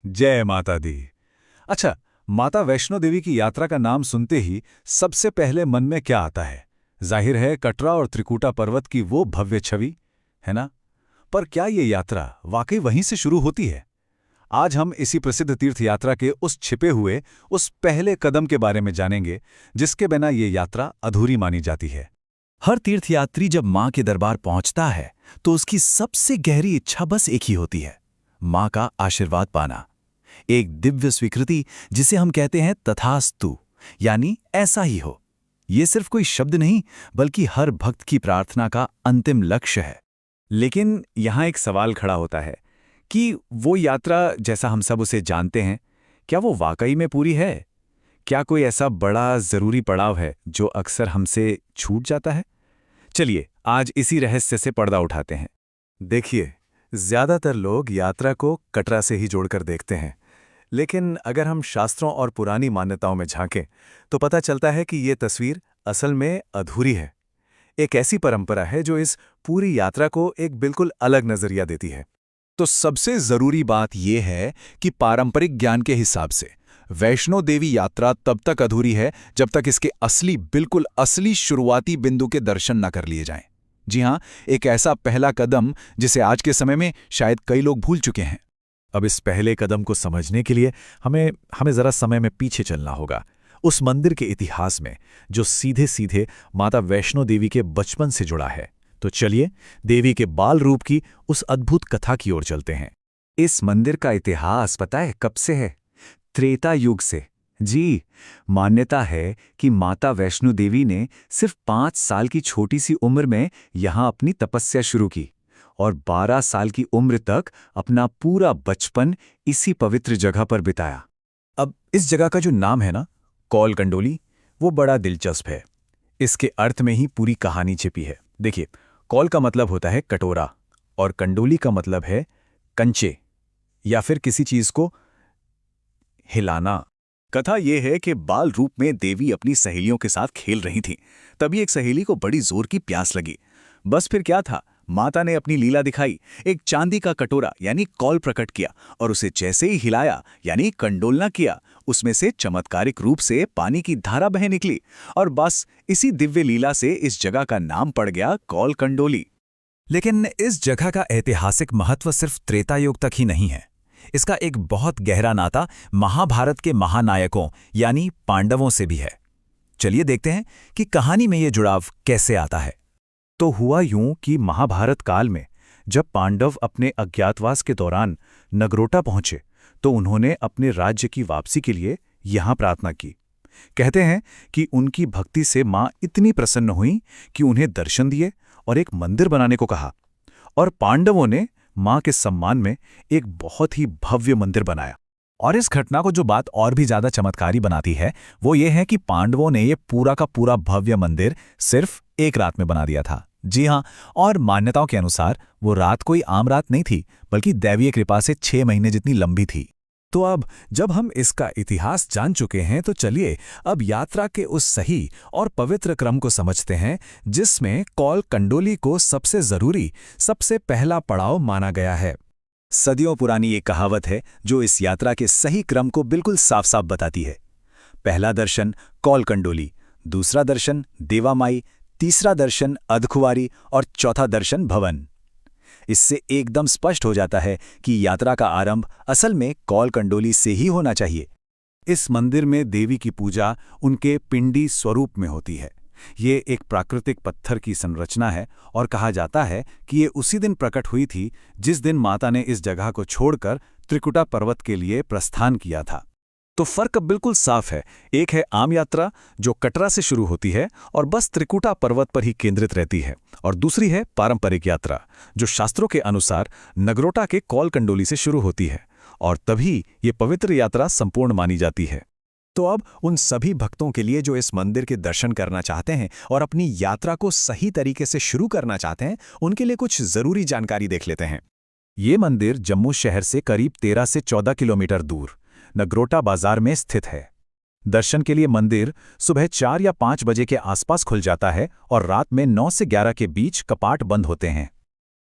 जय माता दी। अच्छा, माता वैष्णो देवी की यात्रा का नाम सुनते ही सबसे पहले मन में क्या आता है? जाहिर है कटरा और त्रिकुटा पर्वत की वो भव्य छवि, है ना? पर क्या ये यात्रा वाकई वहीं से शुरू होती है? आज हम इसी प्रसिद्ध तीर्थ यात्रा के उस छिपे हुए, उस पहले कदम के बारे में जानेंगे, जिसके बिना ये यात्रा अधूरी मानी जाती है। हर तीर्थयात्री जब मां के दरबार पहुंचता है तो उसकी सबसे गहरी इच्छा बस एक ही होती है, मां का आशीर्वाद पाना। एक दिव्य स्वीकृति जिसे हम कहते हैं तथास्तु, यानी ऐसा ही हो। ये सिर्फ कोई शब्द नहीं, बल्कि हर भक्त की प्रार्थना का अंतिम लक्ष्य है। लेकिन यहाँ एक सवाल खड़ा होता है कि वो यात्रा जैसा हम सब उसे जानते हैं, क्या वो वाकई में पूरी है? क्या कोई ऐसा बड़ा ज़रूरी पड़ाव है जो अक्सर हमसे छूट जाता है? चलिए आज इसी रहस्य से पर्दा उठाते हैं। देखिए, ज़्यादातर लोग यात्रा को कटरा से ही जोड़कर देखते हैं, लेकिन अगर हम शास्त्रों और पुरानी मान्यताओं में झांकें तो पता चलता है कि ये तस्वीर असल में अधूरी है। एक ऐसी परंपरा है जो इस पूरी यात्रा को एक बिल्कुल अलग नज़रिया देती है। तो सबसे जरूरी बात यह है कि पारंपरिक ज्ञान के हिसाब से वैष्णो देवी यात्रा तब तक अधूरी है जब तक इसके बिल्कुल असली शुरुआती बिंदु के दर्शन न कर लिए जाएं। जी हां, एक ऐसा पहला कदम जिसे आज के समय में शायद कई लोग भूल चुके हैं। अब इस पहले कदम को समझने के लिए हमें जरा समय में पीछे चलना होगा, उस मंदिर के इतिहास में जो सीधे सीधे माता वैष्णो देवी के बचपन से जुड़ा है। तो चलिए देवी के बाल रूप की उस अद्भुत कथा की ओर चलते हैं। इस मंदिर का इतिहास पता है कब से है? त्रेता युग से। जी, मान्यता है कि माता वैष्णो देवी ने सिर्फ 5 साल की छोटी सी उम्र में यहां अपनी तपस्या शुरू की और 12 साल की उम्र तक अपना पूरा बचपन इसी पवित्र जगह पर बिताया। अब इस जगह का जो नाम है ना, कौल कंडोली, वो बड़ा दिलचस्प है। इसके अर्थ में ही पूरी कहानी छिपी है। देखिए, कौल का मतलब होता है कटोरा और कंडोली का मतलब है कंचे या फिर किसी चीज को हिलाना। कथा यह है कि बाल रूप में देवी अपनी सहेलियों के साथ खेल रही थी। तभी एक सहेली को बड़ी जोर की प्यास लगी। बस फिर क्या था, माता ने अपनी लीला दिखाई। एक चांदी का कटोरा यानी कौल प्रकट किया और उसे जैसे ही हिलाया यानी कंडोलना किया, उसमें से चमत्कारिक रूप से पानी की धारा बह निकली। और बस इसी दिव्य लीला से इस जगह का नाम पड़ गया कौल कंडोली। लेकिन इस जगह का ऐतिहासिक महत्व सिर्फ त्रेता युग तक ही नहीं है। इसका एक बहुत गहरा नाता महाभारत के महानायकों यानी पांडवों से भी है। चलिए देखते हैं कि कहानी में ये जुड़ाव कैसे आता है। तो हुआ यूं कि महाभारत काल में जब पांडव अपने अज्ञातवास के दौरान नगरोटा पहुंचे तो उन्होंने अपने राज्य की वापसी के लिए यहां प्रार्थना की। कहते हैं कि उनकी भक्ति से मां इतनी प्रसन्न हुई कि उन्हें दर्शन दिए और एक मंदिर बनाने को कहा, और पांडवों ने मां के सम्मान में एक बहुत ही भव्य मंदिर बनाया। और इस घटना को जो बात और भी ज्यादा चमत्कारी बनाती है वो ये है कि पांडवों ने ये पूरा का पूरा भव्य मंदिर सिर्फ एक रात में बना दिया था। जी हां, और मान्यताओं के अनुसार वो रात कोई आम रात नहीं थी, बल्कि दैवीय कृपा से 6 महीने जितनी लंबी थी। तो अब जब हम इसका इतिहास जान चुके हैं तो चलिए अब यात्रा के उस सही और पवित्र क्रम को समझते हैं जिसमें कौल कंडोली को सबसे जरूरी, सबसे पहला पड़ाव माना गया है। सदियों पुरानी ये कहावत है जो इस यात्रा के सही क्रम को बिल्कुल साफ साफ बताती है। पहला दर्शन कौल कंडोली, दूसरा दर्शन देवामाई, तीसरा दर्शन अधकुंवारी और चौथा दर्शन भवन। इससे एकदम स्पष्ट हो जाता है कि यात्रा का आरंभ असल में कौल कंडोली से ही होना चाहिए। इस मंदिर में देवी की पूजा उनके पिंडी स्वरूप में होती है। ये एक प्राकृतिक पत्थर की संरचना है और कहा जाता है कि ये उसी दिन प्रकट हुई थी जिस दिन माता ने इस जगह को छोड़कर त्रिकुटा पर्वत के लिए प्रस्थान किया था। तो फर्क अब बिल्कुल साफ है। एक है आम यात्रा जो कटरा से शुरू होती है और बस त्रिकुटा पर्वत पर ही केंद्रित रहती है, और दूसरी है पारंपरिक यात्रा जो शास्त्रों के अनुसार नगरोटा के कौल कंडोली से शुरू होती है, और तभी ये पवित्र यात्रा संपूर्ण मानी जाती है। तो अब उन सभी भक्तों के लिए जो इस मंदिर के दर्शन करना चाहते हैं और अपनी यात्रा को सही तरीके से शुरू करना चाहते हैं, उनके लिए कुछ जरूरी जानकारी देख लेते हैं। ये मंदिर जम्मू शहर से करीब 13 से 14 किलोमीटर दूर नगरोटा बाजार में स्थित है। दर्शन के लिए मंदिर सुबह 4 या 5 बजे के आसपास खुल जाता है और रात में 9 से 11 के बीच कपाट बंद होते हैं।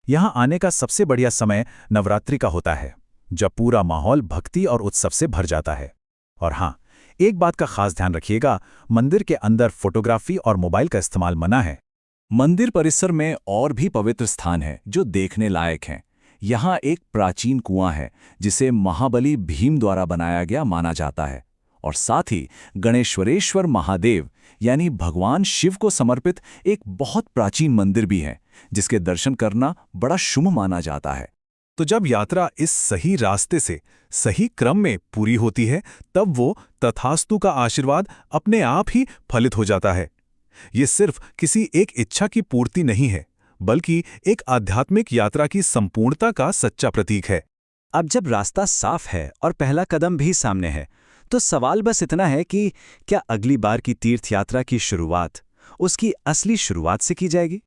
यहां आने का सबसे बढ़िया समय नवरात्रि का होता है। जब पूरा माहौल भक्ति और उत्सव से भर जाता है। और हाँ, एक बात का खास ध्यान रखिएगा, मंदिर के अंदर फोटोग्राफी और मोबाइल का इस्तेमाल मना है। मंदिर परिसर में और भी पवित्र स्थान हैं जो देखने लायक हैं। यहाँ एक प्राचीन कुआं है जिसे महाबली भीम द्वारा बनाया गया माना जाता है, और साथ ही गणेश्वरेश्वर महादेव यानी भगवान शिव को समर्पित एक बहुत प्राचीन मंदिर भी है जिसके दर्शन करना बड़ा शुभ माना जाता है। तो जब यात्रा इस सही रास्ते से सही क्रम में पूरी होती है, तब वो तथास्तु का आशीर्वाद अपने आप ही फलित हो जाता है। ये सिर्फ किसी एक इच्छा की पूर्ति नहीं है, बल्कि एक आध्यात्मिक यात्रा की संपूर्णता का सच्चा प्रतीक है। अब जब रास्ता साफ है और पहला कदम भी सामने है, तो सवाल बस इतना है कि क्या अगली बार की तीर्थ यात्रा की शुरुआत उसकी असली शुरुआत से की जाएगी?